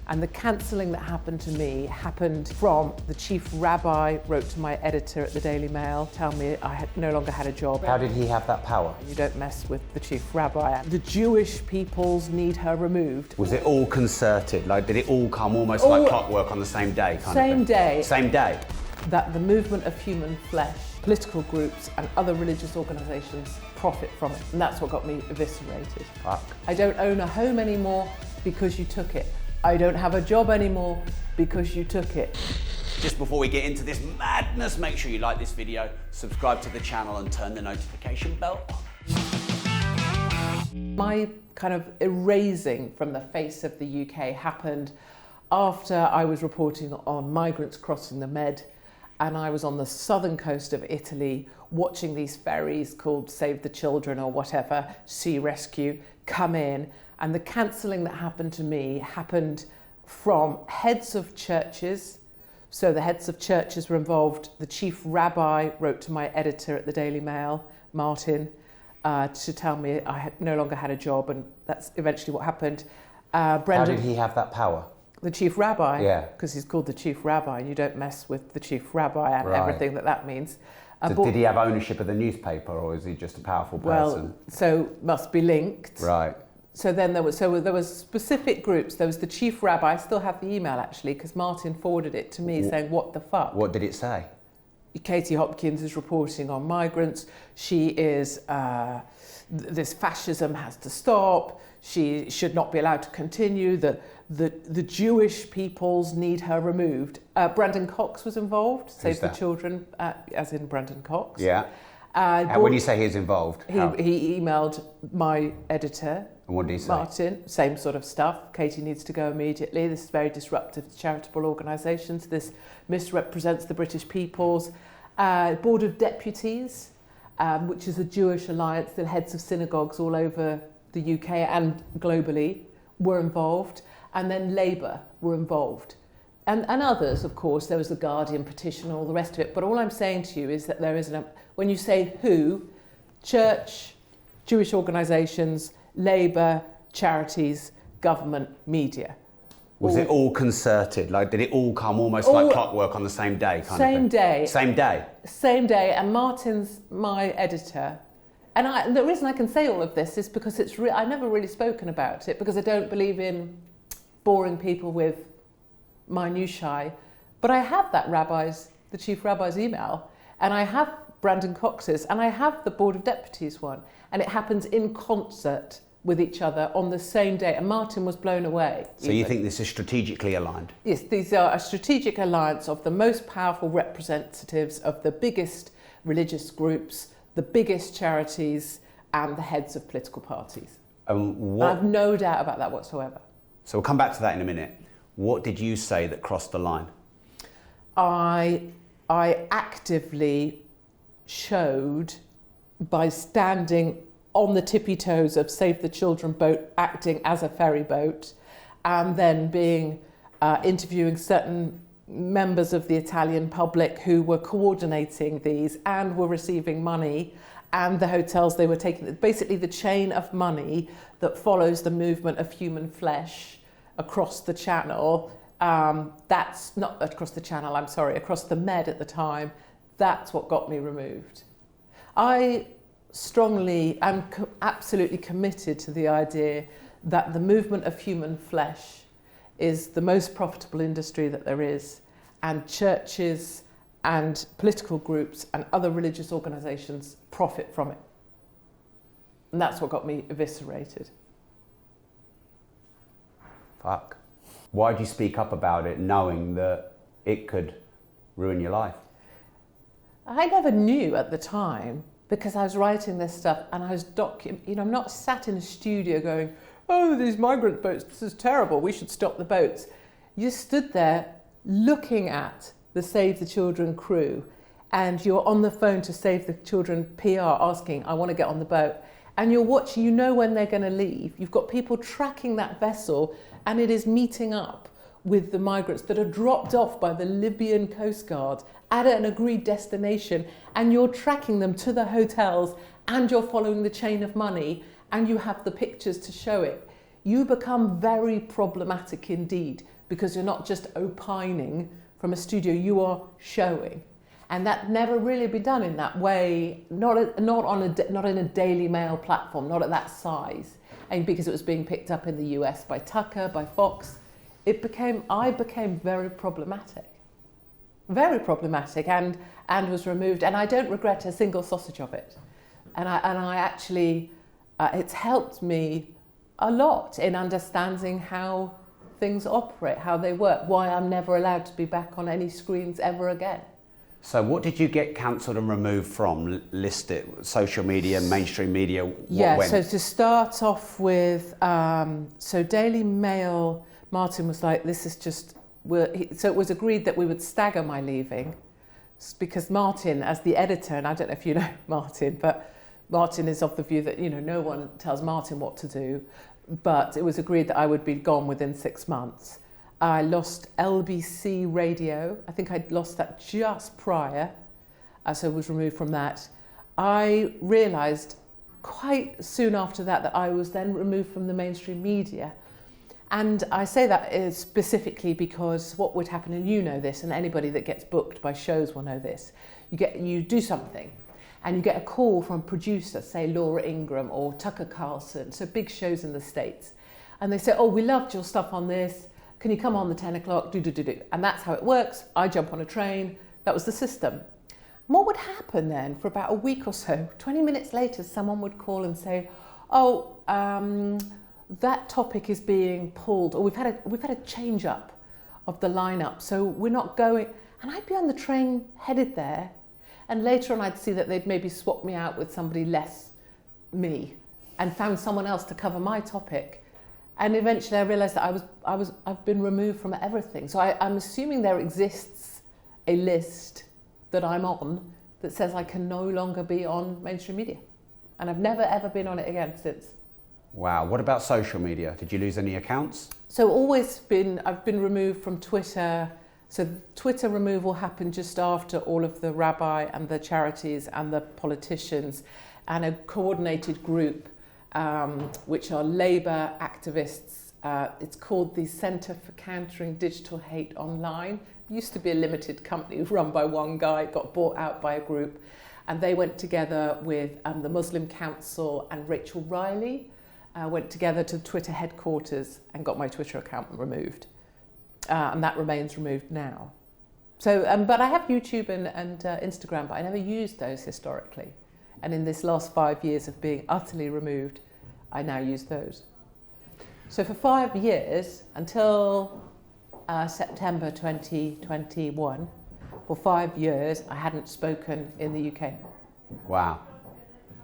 And the cancelling that happened to me happened from the chief rabbi wrote to my editor at the Daily Mail, telling me I no longer had a job. How did he have that power? You don't mess with the chief rabbi. The Jewish peoples need her removed. Was it all concerted? Like, did it all come almost like clockwork on the same day? Same day. Same day? That the movement of human flesh, political groups and other religious organisations profit from it. And that's what got me eviscerated. Fuck. I don't own a home anymore because you took it. I don't have a job anymore because you took it. Just before we get into this madness, make sure you like this video, subscribe to the channel and turn the notification bell on. My kind of erasing from the face of the UK happened after I was reporting on migrants crossing the Med, and I was on the southern coast of Italy watching these ferries called Save the Children or whatever, Sea Rescue, come in. And the cancelling that happened to me happened from heads of churches. So the heads of churches were involved. The chief rabbi wrote to my editor at the Daily Mail, Martin, to tell me I no longer had a job, and that's eventually what happened. How did he have that power? The chief rabbi? Yeah. Because he's called the chief rabbi, and you don't mess with the chief rabbi and everything that means. Did he have ownership of the newspaper, or is he just a powerful person? Well, so must be linked. Right. So then there was specific groups. There was the chief rabbi. I still have the email actually because Martin forwarded it to me saying, "What the fuck?" What did it say? Katie Hopkins is reporting on migrants. She is this fascism has to stop. She should not be allowed to continue. The Jewish peoples need her removed. Brandon Cox was involved. Save the Children, as in Brandon Cox. Yeah. When you say he's involved, he emailed my editor. And what did he say? Martin, same sort of stuff. Katie needs to go immediately. This is very disruptive to charitable organisations. This misrepresents the British peoples. Board of Deputies, which is a Jewish alliance, the heads of synagogues all over the UK and globally were involved. And then Labour were involved. And others, of course. There was the Guardian petition, all the rest of it. But all I'm saying to you is that there is when you say who, church, Jewish organisations, Labour, charities, government, media. Was it all concerted? Like, did it all come almost like clockwork on the same day? Same day. Same day? Same day. And Martin's my editor. And the reason I can say all of this is because I've never really spoken about it because I don't believe in boring people with minutiae. But I have the chief rabbi's email, and I have Brandon Cox's, and I have the Board of Deputies one. And it happens in concert with each other on the same day, and Martin was blown away. So you think this is strategically aligned? Yes, these are a strategic alliance of the most powerful representatives of the biggest religious groups, the biggest charities, and the heads of political parties. I have no doubt about that whatsoever. So we'll come back to that in a minute. What did you say that crossed the line? I actively showed by standing on the tippy toes of Save the Children boat, acting as a ferry boat, and then interviewing certain members of the Italian public who were coordinating these and were receiving money, and the hotels they were taking, basically the chain of money that follows the movement of human flesh across the channel. That's not across the channel, I'm sorry, across the Med at the time. That's what got me removed. I strongly am absolutely committed to the idea that the movement of human flesh is the most profitable industry that there is, and churches and political groups and other religious organisations profit from it. And that's what got me eviscerated. Fuck. Why did you speak up about it knowing that it could ruin your life? I never knew at the time, because I was writing this stuff and I was I'm not sat in a studio going, "Oh, these migrant boats, this is terrible, we should stop the boats." You stood there looking at the Save the Children crew, and you're on the phone to Save the Children PR asking, "I want to get on the boat." And you're watching, you know when they're going to leave. You've got people tracking that vessel, and it is meeting up with the migrants that are dropped off by the Libyan Coast Guard at an agreed destination, and you're tracking them to the hotels, and you're following the chain of money, and you have the pictures to show it. you become very problematic indeed, because you're not just opining from a studio, you are showing. And that never really been done in that way, not in a Daily Mail platform, not at that size. And because it was being picked up in the US by Tucker, by Fox, I became very problematic, and was removed. And I don't regret a single sausage of it. And I actually, it's helped me a lot in understanding how things operate, how they work, why I'm never allowed to be back on any screens ever again. So what did you get cancelled and removed from? List it, social media, mainstream media, when? So to start off with, so Daily Mail, Martin was like, this is just, so it was agreed that we would stagger my leaving, because Martin, as the editor, and I don't know if you know Martin, but Martin is of the view that, no one tells Martin what to do, but it was agreed that I would be gone within 6 months. I lost LBC radio. I think I'd lost that just prior, so I was removed from that. I realised quite soon after that I was then removed from the mainstream media. And I say that is specifically because what would happen, and you know this, and anybody that gets booked by shows will know this, you do something, and you get a call from a producer, say Laura Ingraham or Tucker Carlson, so big shows in the States, and they say, oh, we loved your stuff on this, can you come on the 10 o'clock, do. And that's how it works. I jump on a train. That was the system. And what would happen then for about a week or so, 20 minutes later, someone would call and say, oh, that topic is being pulled, or we've had a change up of the lineup, so we're not going. And I'd be on the train headed there, and later on I'd see that they'd maybe swapped me out with somebody less me and found someone else to cover my topic. And eventually I realised that I've been removed from everything. So I'm assuming there exists a list that I'm on that says I can no longer be on mainstream media. And I've never ever been on it again since. Wow, what about social media? Did you lose any accounts? So I've been removed from Twitter. So Twitter removal happened just after all of the rabbi and the charities and the politicians and a coordinated group which are Labour activists. It's called the Centre for Countering Digital Hate Online. It used to be a limited company run by one guy, got bought out by a group, and they went together with the Muslim Council and Rachel Riley, went together to Twitter headquarters and got my Twitter account removed. And that remains removed now. So, but I have YouTube and Instagram, but I never used those historically. And in this last 5 years of being utterly removed, I now use those. So for 5 years, until September 2021, for 5 years, I hadn't spoken in the UK. Wow.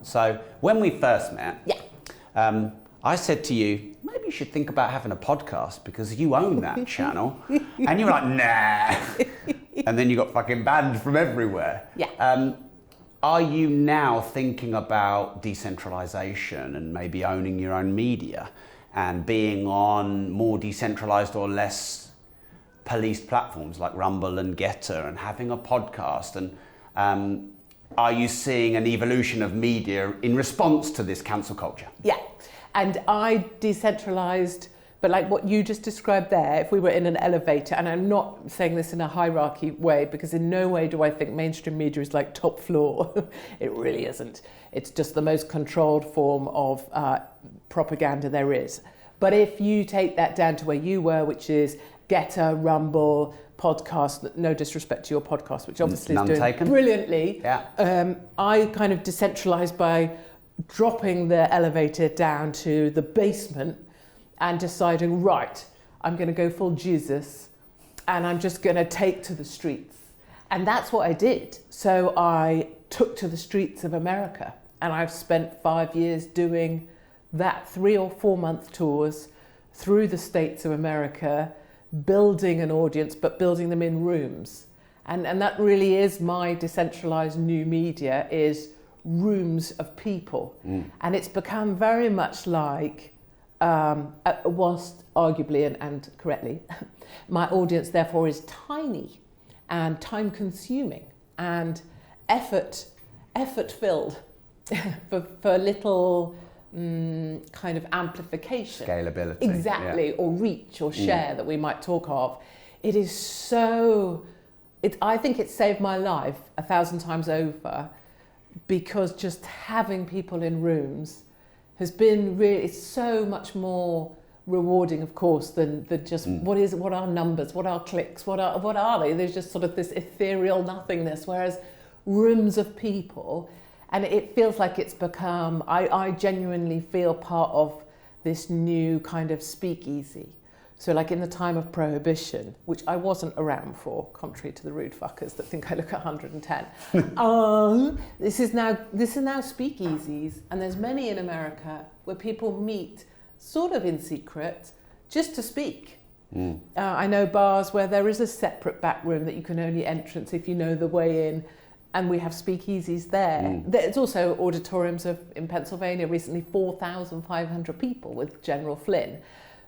So when we first met, I said to you, maybe you should think about having a podcast because you own that channel. And you were like, nah. And then you got fucking banned from everywhere. Yeah. Are you now thinking about decentralization and maybe owning your own media and being on more decentralized or less policed platforms like Rumble and Getter and having a podcast? And are you seeing an evolution of media in response to this cancel culture? Yeah. And I decentralized, but like what you just described there, if we were in an elevator, and I'm not saying this in a hierarchy way, because in no way do I think mainstream media is like top floor. It really isn't. It's just the most controlled form of propaganda there is. But if you take that down to where you were, which is Getter, Rumble, podcast, no disrespect to your podcast, which obviously is doing brilliantly. Yeah. I kind of decentralized by dropping the elevator down to the basement and deciding, right, I'm going to go full Jesus and I'm just going to take to the streets. And that's what I did. So I took to the streets of America, and I've spent 5 years doing that 3 or 4 month tours through the states of America, building an audience, but building them in rooms. And that really is my decentralized new media, is rooms of people. And it's become very much like, whilst arguably and correctly, my audience therefore is tiny and time consuming and effort filled for little kind of amplification. Scalability. Exactly, yeah. or reach or share that we might talk of. It is so, I think it saved my life 1,000 times over, because just having people in rooms has been really, it's so much more rewarding, of course, than just what are numbers, what are clicks, what are they? There's just sort of this ethereal nothingness, whereas rooms of people, and it feels like it's become, I genuinely feel part of this new kind of speakeasy. So like in the time of Prohibition, which I wasn't around for, contrary to the rude fuckers that think I look 110. This is now speakeasies, and there's many in America where people meet sort of in secret just to speak. I know bars where there is a separate back room that you can only entrance if you know the way in, and we have speakeasies there. There's also auditoriums in Pennsylvania recently, 4,500 people with General Flynn.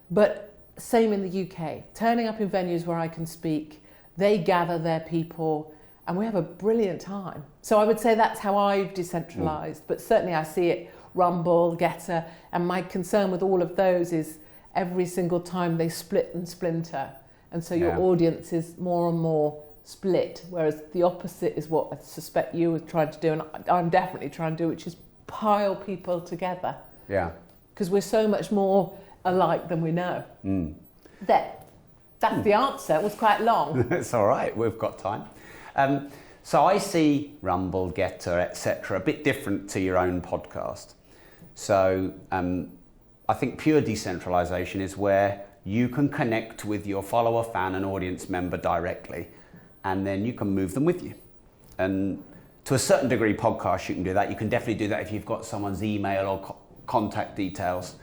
But same in the UK, turning up in venues where I can speak, they gather their people, and we have a brilliant time. So I would say that's how I've decentralised, but certainly I see it, Rumble, Getter, and my concern with all of those is every single time they split and splinter, and so your audience is more and more split, whereas the opposite is what I suspect you were trying to do, and I'm definitely trying to do, which is pile people together. Yeah. Because we're so much more alike than we know. That's the answer. It was quite long. It's all right, we've got time. So I see Rumble, Getter, etc. a bit different to your own podcast. So I think pure decentralization is where you can connect with your follower, fan and audience member directly, and then you can move them with you. And to a certain degree, podcasts, you can do that. You can definitely do that if you've got someone's email or contact details.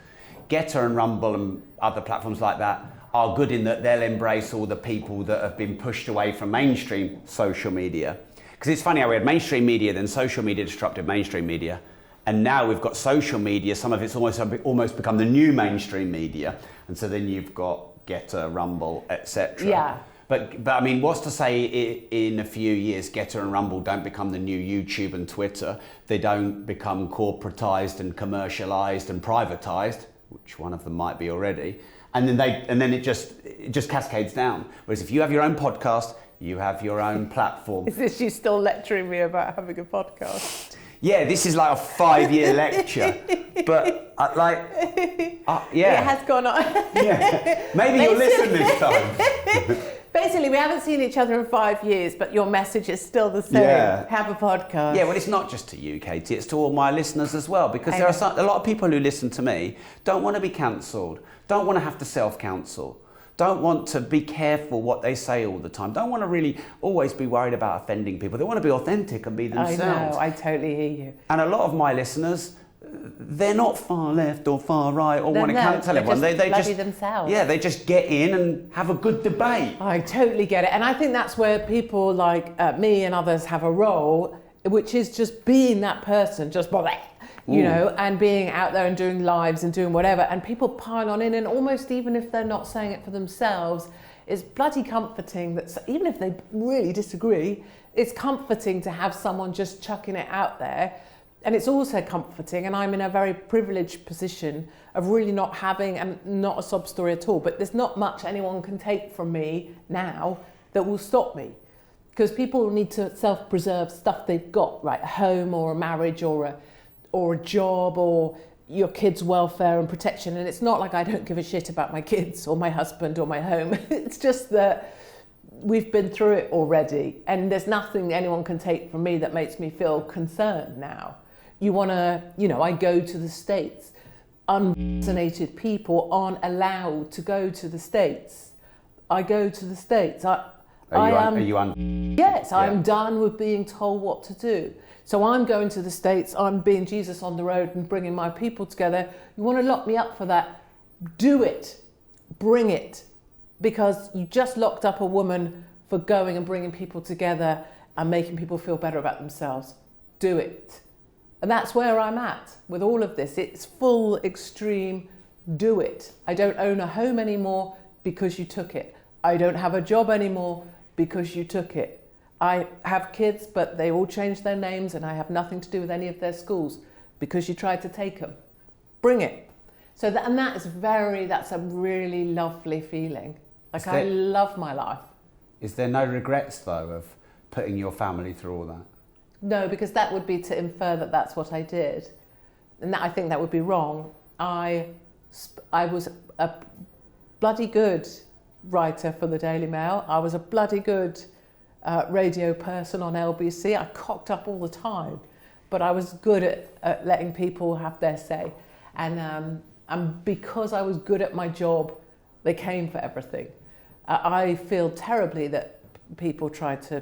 Getter and Rumble and other platforms like that are good in that they'll embrace all the people that have been pushed away from mainstream social media. Because it's funny how we had mainstream media, then social media disrupted mainstream media, and now we've got social media, some of it's almost become the new mainstream media, and so then you've got Getter, Rumble, etc. Yeah. But I mean, what's to say in a few years Getter and Rumble don't become the new YouTube and Twitter, they don't become corporatized and commercialized and privatized, which one of them might be already, and then it just cascades down. Whereas if you have your own podcast, you have your own platform. Is this you still lecturing me about having a podcast? Yeah, this is like a 5-year lecture, but yeah. It has gone on. Yeah, maybe you'll listen this time. Basically, we haven't seen each other in 5 years, but your message is still the same. Yeah. Have a podcast. Yeah, well, it's not just to you, Katie, it's to all my listeners as well, because there are a lot of people who listen to me don't want to be cancelled, don't want to have to self-counsel, don't want to be careful what they say all the time, don't want to really always be worried about offending people. They want to be authentic and be themselves. I know, I totally hear you. And a lot of my listeners, they're not far left or far right or want to cancel everyone. They just themselves. Yeah, they just get in and have a good debate. I totally get it. And I think that's where people like me and others have a role, which is just being that person, just you know, and being out there and doing lives and doing whatever. And people pile on in, and almost even if they're not saying it for themselves, it's bloody comforting that even if they really disagree, it's comforting to have someone just chucking it out there. And it's also comforting, and I'm in a very privileged position of really not having, and not a sob story at all, but there's not much anyone can take from me now that will stop me. Because people need to self-preserve stuff they've got, right? A home or a marriage or a job or your kids' welfare and protection. And it's not like I don't give a shit about my kids or my husband or my home. It's just that we've been through it already, and there's nothing anyone can take from me that makes me feel concerned now. You want to, you know, I go to the States. Unvaccinated people aren't allowed to go to the States. I go to the States. Are you on? Yes, Yeah. I'm done with being told what to do. So I'm going to the States. I'm being Jesus on the road and bringing my people together. You want to lock me up for that? Do it. Bring it. Because you just locked up a woman for going and bringing people together and making people feel better about themselves. Do it. And that's where I'm at with all of this. It's full extreme, do it. I don't own a home anymore because you took it. I don't have a job anymore because you took it. I have kids, but they all changed their names, and I have nothing to do with any of their schools because you tried to take them. bring it. So that's a really lovely feeling. Like, I love my life. Is there no regrets though of putting your family through all that? No, because that would be to infer that that's what I did. And I think that would be wrong. I was a bloody good writer for the Daily Mail. I was a bloody good radio person on LBC. I cocked up all the time, but I was good at letting people have their say. And because I was good at my job, they came for everything. I feel terribly that people tried to,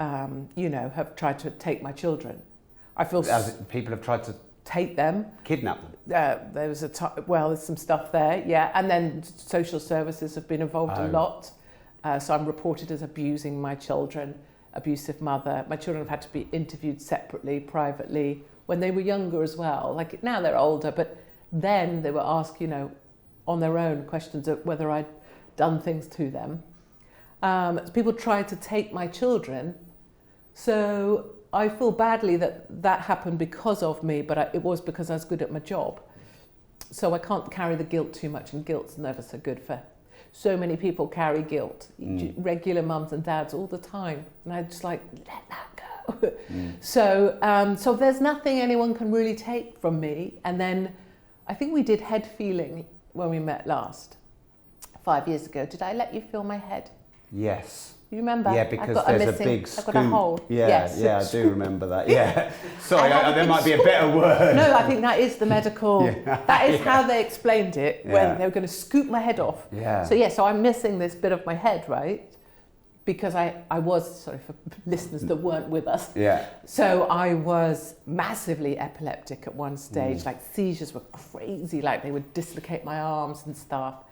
have tried to take my children. I feel people have tried to take them, kidnap them. There was there's some stuff there, yeah, and then social services have been involved a lot. So I'm reported as abusing my children, abusive mother. My children have had to be interviewed separately, privately, when they were younger as well. Like, now they're older, but then they were asked, on their own, questions of whether I'd done things to them. So people tried to take my children. So I feel badly that happened because of me, but it was because I was good at my job. So I can't carry the guilt too much, and guilt's never so good for so many people. Carry guilt, regular mums and dads all the time, and I just like, let that go. So there's nothing anyone can really take from me. And then I think we did head feeling when we met last 5 years ago. Did I let you feel my head? Yes. You remember? Yeah, because there's a big scoop. I've got a hole. Yeah, yes. Yeah, I do remember that. Yeah. Sorry, there might be a better word. No, I think that is the medical, that is how they explained it, when they were going to scoop my head off. Yeah. So I'm missing this bit of my head, right? Because I was, sorry for listeners that weren't with us. Yeah. So I was massively epileptic at one stage, like seizures were crazy, like they would dislocate my arms and stuff.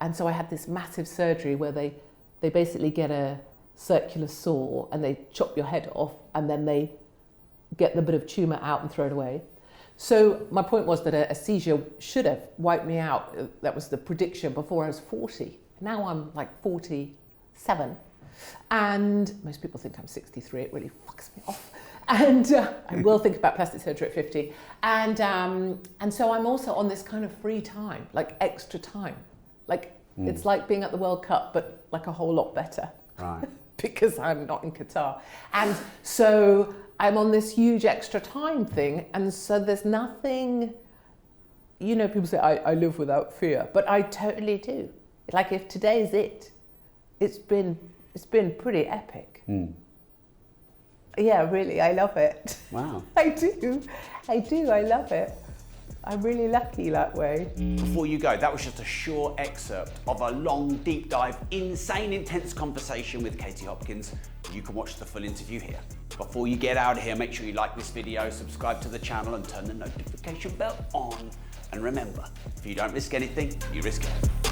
And so I had this massive surgery where they basically get a circular saw and they chop your head off, and then they get the bit of tumour out and throw it away. So my point was that a seizure should have wiped me out. That was the prediction before I was 40. Now I'm like 47. And most people think I'm 63. It really fucks me off. And I will think about plastic surgery at 50. And so I'm also on this kind of free time, like extra time. Like, it's like being at the World Cup, but like a whole lot better. Right. Because I'm not in Qatar. And so I'm on this huge extra time thing. And so there's nothing, people say I live without fear, but I totally do. Like, if today's it's been pretty epic. Yeah, really, I love it. Wow. I do, I love it. I'm really lucky that way. Before you go, that was just a short excerpt of a long, deep dive, insane, intense conversation with Katie Hopkins. You can watch the full interview here. Before you get out of here, make sure you like this video, subscribe to the channel, and turn the notification bell on. And remember, if you don't risk anything, you risk it.